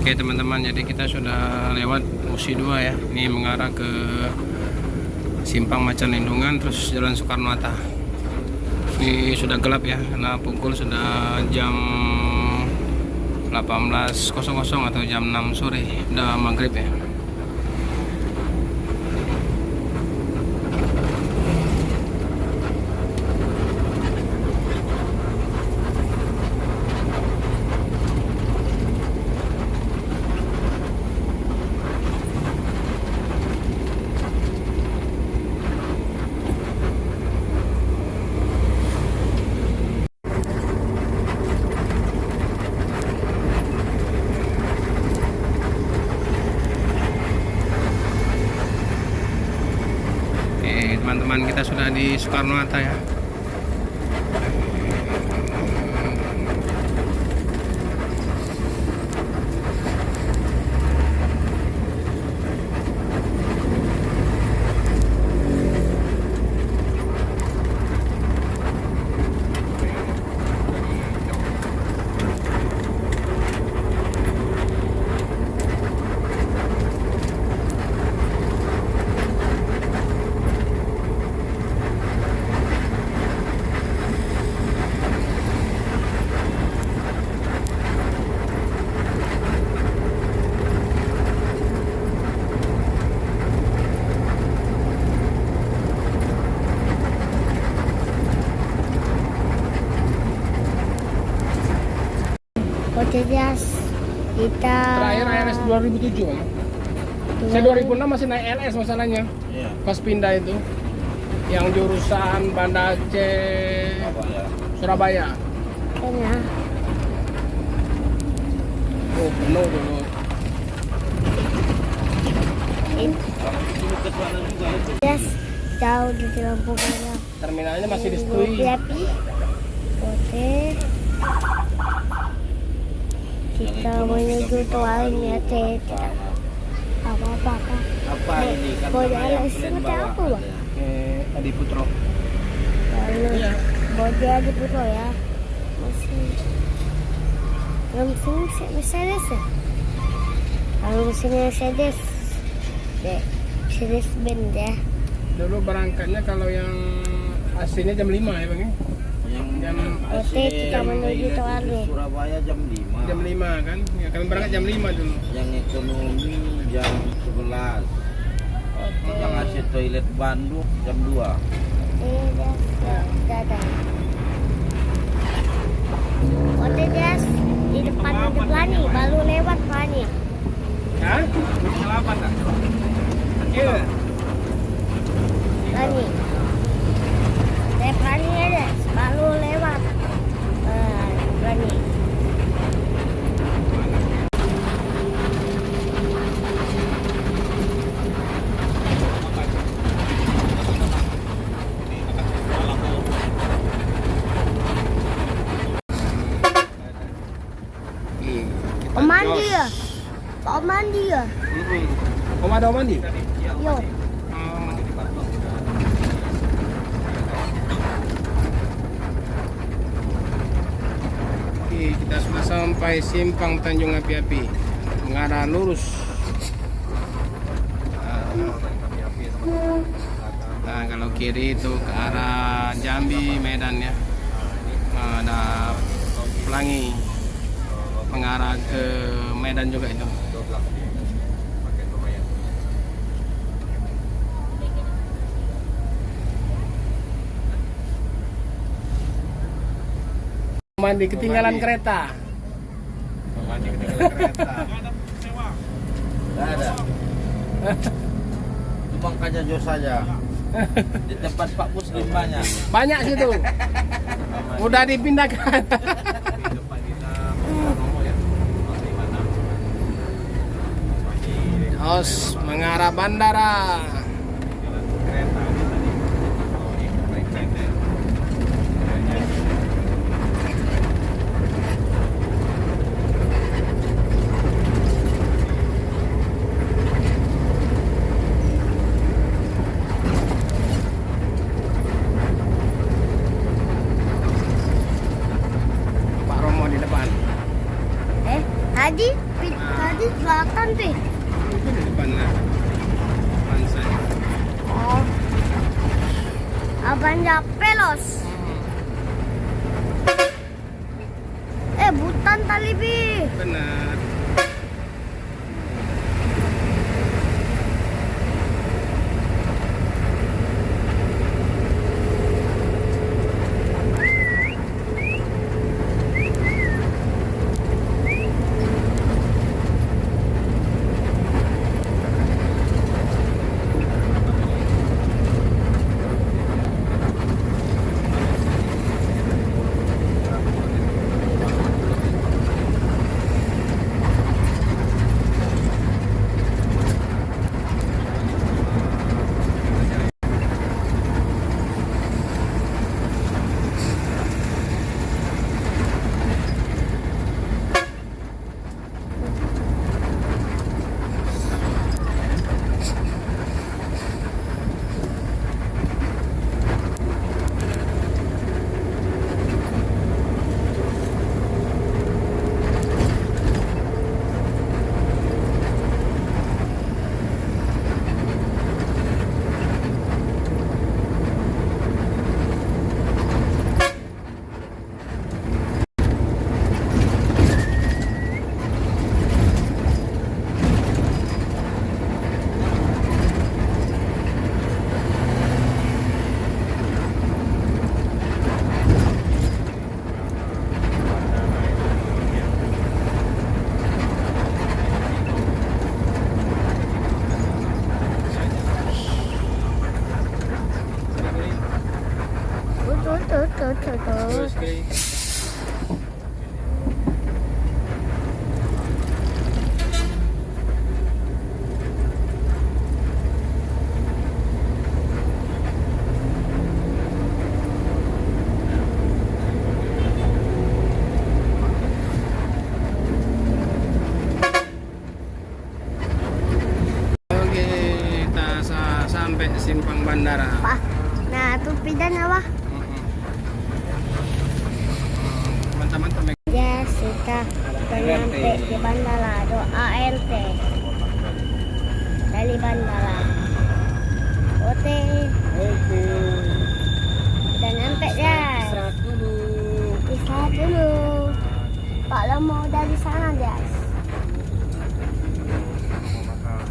Oke teman-teman, jadi kita sudah lewat Musi 2 ya. Ini mengarah ke Simpang Macan Lindungan, terus Jalan Soekarno-Hatta. Ini sudah gelap ya, karena pukul sudah jam 18.00 atau jam 6 sore, udah maghrib ya. Teman-teman, kita sudah di Soekarno-Hatta ya. Jadi kita Terakhir LS 2007 kan? Saya 2006 masih naik LS masalahnya. Iya. Pas pindah itu yang jurusan Banda Aceh Surabaya. kena Oh, penuh dulu. yes jauh di lampu merah. Terminalnya masih disetujui. Api oke, kita menuju toalnya tidak apa-apa kan. Apa ini kan Boleh nama yang LS kalian seperti bawa apa, Bang? ada. Adi Putro. Lalu Iya. Bodi di Puto ya, masih yang sini Mercedes ya. Kalau sini Mercedes deh, Mercedes Benz ya. Dulu berangkatnya kalau yang aslinya jam 5 ya Bang ya? Yang Oke, kita menuju toilet toilet. di Surabaya jam 5. Jam 5 kan? Ya kami berangkat jam 5 dulu. Yang ekonomi jam 11. Oke. Yang AC toilet Bandung jam 2. Iya, dadah. Oke, Jas, di depan ada Plani, baru lewat Plani. Hah? Kenapa tak? Iya. Plani. Saya Plani aja, baru lewat. Plani. Om mandi ya? Om mandi ya? Om ada mandi? Yo. Oke, kita sudah sampai Simpang Tanjung Api-Api, mengarah lurus. Nah, kalau kiri itu ke arah Jambi, Medan ya. Nah, ada Pelangi, mengarah ke Medan juga itu. Mandi ketinggalan kereta. Mandi ketinggalan kereta. Tidak ada. Cuma kaca jos saja. Di tempat Pak Muslim banyak. Banyak situ. Udah dipindahkan. Os mengarah bandara. Tadi belakang tuh. Itu di depan lah. Depan saya. Oh. Abang pelos. Butan tali bi. Benar. Terus kiri. Oke, kita sampai simpang bandara. Pak. Nah, tuh pindah apa? Mantap-mantap. Yes, kita sampai di bandara. Do ALT dari bandara. Oke. Udah nyampe ya. Istirahat dulu. Istirahat dulu. Pak Lam mau dari sana, guys.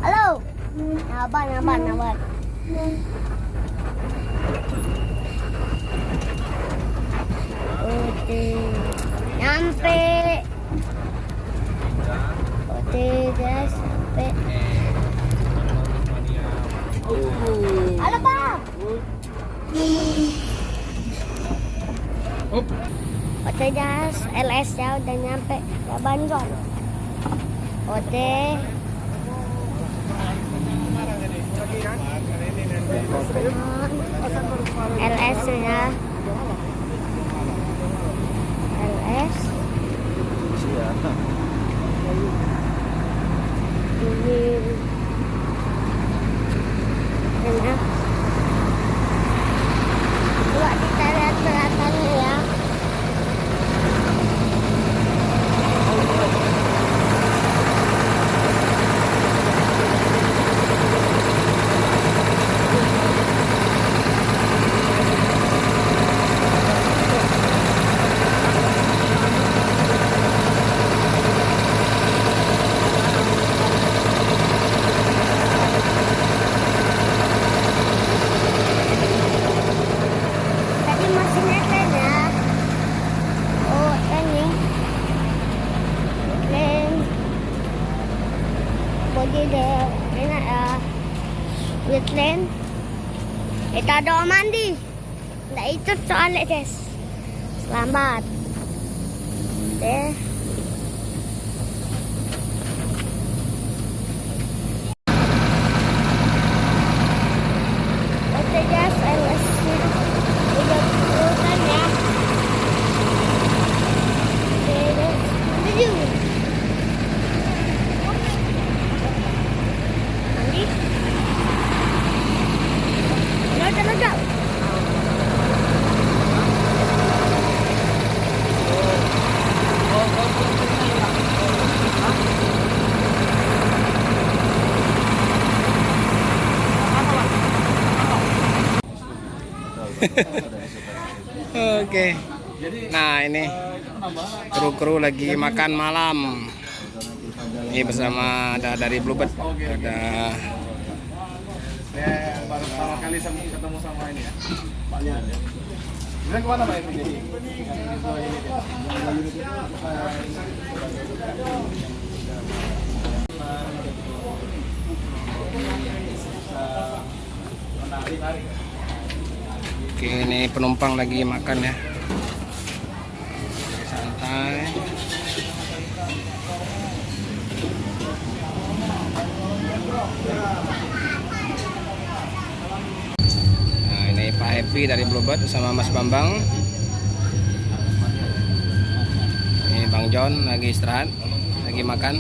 Halo. Naban. Oke. Nyampe. Oke, guys, sampai. Halo, Bang. Oke, guys, LS ya udah nyampe ke Bandung. Oke. LS ya. LS. Ini. Enak. Coba kita lihat kelihatannya ya. Tadi masih neten ya. Oh, ini. Neten. Bagi deh. Enak ya. Wetland. Kita doa mandi. Nggak itu soalnya, guys. Selamat. Oke. Oke, guys, LS-nya udah turun ya. Oke, guys. Tujuh. Mandi. Lega. Oke. Nah ini kru-kru lagi makan malam. Ini bersama ada dari Bluebird. Ada baru pertama kali ketemu sama ini ya. Paknya. Kalian kemana Pak ini? Oke, ini penumpang lagi makan ya. Santai. Nah, ini Pak Happy dari Bluebird bersama Mas Bambang. Ini Bang John lagi istirahat, lagi makan.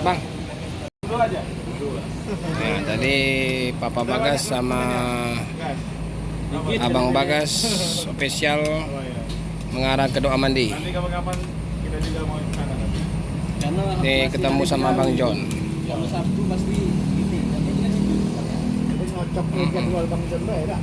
Bang. Nah, tadi Papa Bagas sama Abang Bagas spesial mengarah ke Doa Mandi. Nanti kapan-kapan kita juga mau ke sana nanti. Ini ketemu sama Bang John. Kalau Sabtu pasti ini. Jadi ngocok jadwal Bang John ya.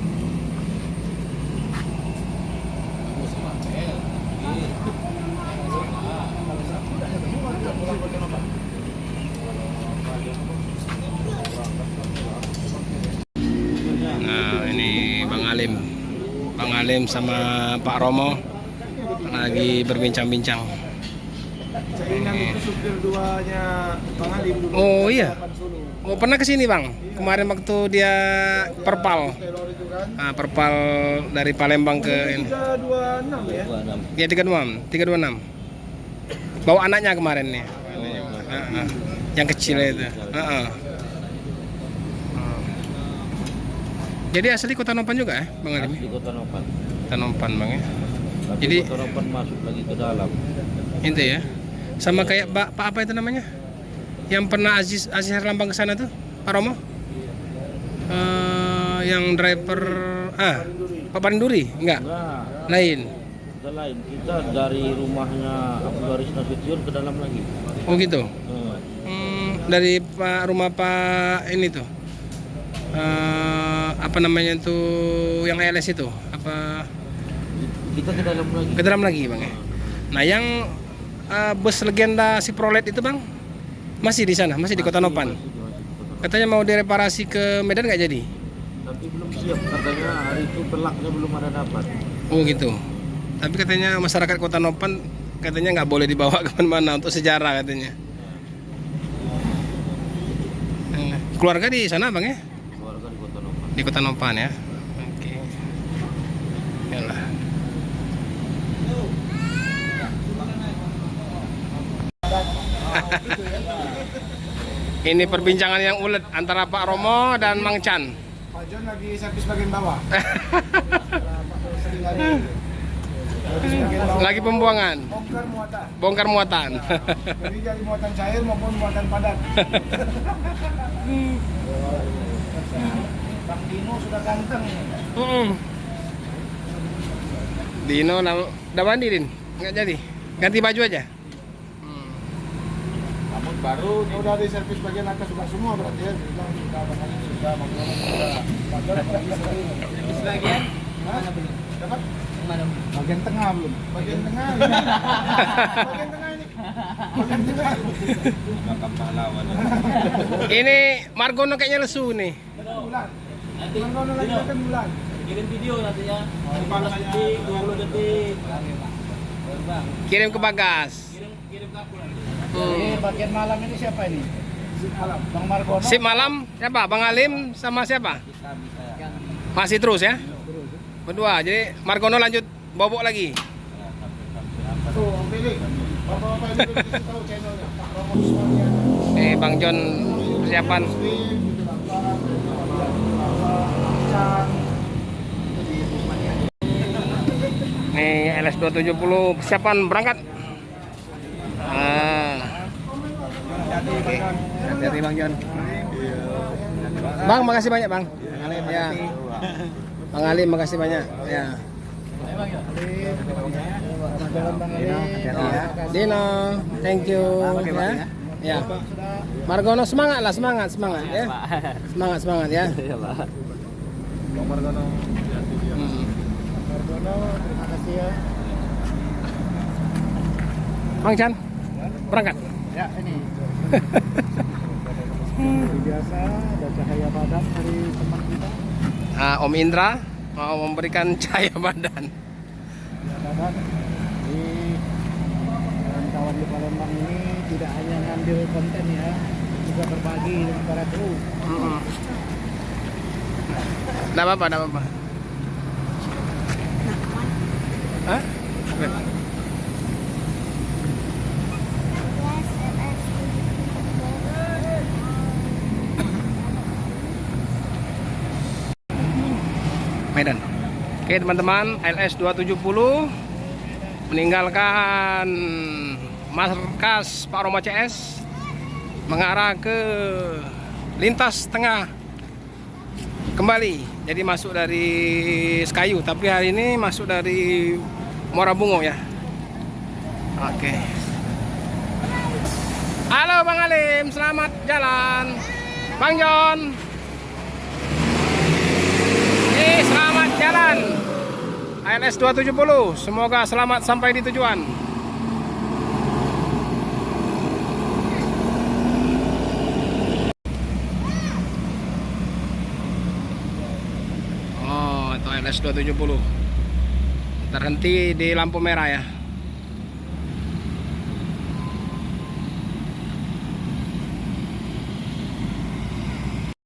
Nah, ini Bang Alim sama Pak Romo lagi berbincang-bincang. Cainan itu supir duanya Bang Alim dulu. Oh iya. Oh, pernah kesini Bang? Kemarin waktu dia perpal. Nah, perpal dari Palembang ke ini. 326 ya. Ya 326. Bawa anaknya kemarin nih. Yang kecil itu. Jadi asli Kota Nopan juga ya, Bang Alim? Di Kota Nopan. Kota Nopan Bang ya. Tapi Jadi Kota Nopan masuk lagi ke dalam. itu ya. Sama kayak Pak apa itu namanya? Yang pernah Aziz Herlambang ke sana tuh, Pak Romo? Yang driver Pak Parinduri? Enggak. Enggak, Lain. kita lain. Kita dari rumahnya Abdul Haris Nasution ke dalam lagi. Oh gitu. Hmm. Dari rumah Pak ini tuh. Apa namanya tuh yang LS itu? Apa Kita ke dalam lagi. ke dalam lagi, Bang ya? Nah, yang bus legenda si Prolet itu, Bang, masih di sana, masih di Kota Nopan. Masih di Kota Nopan. Katanya mau direparasi ke Medan nggak jadi? Tapi belum siap, katanya hari itu pelaknya belum ada dapat. Oh gitu. Tapi katanya masyarakat Kota Nopan katanya nggak boleh dibawa kemana-mana untuk sejarah katanya. Keluarga di sana, Bang ya? Keluarga di Kota Nopan. Di Kota Nopan ya. Oke. Yalah. Ini perbincangan yang ulet antara Pak Romo dan Mang Chan. Pak John lagi servis bagian bawah. Lagi pembuangan, Bongkar muatan. bongkar muatan. Jadi dari muatan cair maupun muatan padat. Bang Dino sudah ganteng. Dino udah mandi, Din? Nggak jadi? Ganti baju aja? Namun baru udah di servis bagian atas sudah semua berarti ya. Bilang sudah, makanya sudah, makanya sudah. Pak John lagi sering. Servis lagi ya? Mana belum? Dapat? Mana? Bagian tengah belum? Bagian tengah. Bagian tengah ini. Bagian tengah. Makam pahlawan. Ini Margono kayaknya lesu nih. Bulan. Margono lagi makan bulan. Kirim video nanti ya. 15 detik, 20 detik. Kirim ke Bagas. Kirim ke aku nanti. Ini bagian malam ini siapa ini? Sip malam. Bang Margono. Sip malam siapa? Bang Alim sama siapa? Masih terus ya? Berdua. Jadi Margono lanjut bobok lagi. Tuh, pilih. Bapak-bapak ini kasih tahu channelnya. Pak Romo Ismail. Bang John persiapan. Nih LS 270 persiapan berangkat. Oke. Hati-hati Bang John. Bang, makasih banyak Bang. Ya. Bang Ali, makasih banyak. Ya. Dino, thank you. Ya. Ya. Sudah. Margono semangat lah, semangat ya. Semangat ya. Iya, Pak. Bang Margono, Margono, terima kasih ya. Bang Chan, berangkat. Ya, ini. Seperti biasa, ada cahaya badan dari teman kita. Om Indra mau memberikan cahaya badan. Cahaya badan. Jadi kawan-kawan di Palembang ini tidak hanya ngambil konten ya, juga berbagi dengan para kru. Nggak apa-apa. Hah? Medan. Oke teman-teman, LS 270 meninggalkan markas Pak Roma CS mengarah ke lintas tengah kembali. Jadi masuk dari Sekayu, tapi hari ini masuk dari Muara Bungo ya. Oke. Halo Bang Alim, selamat jalan. Bang John. Selamat jalan ALS 270, semoga selamat sampai di tujuan. Oh, itu ALS 270 terhenti di lampu merah ya.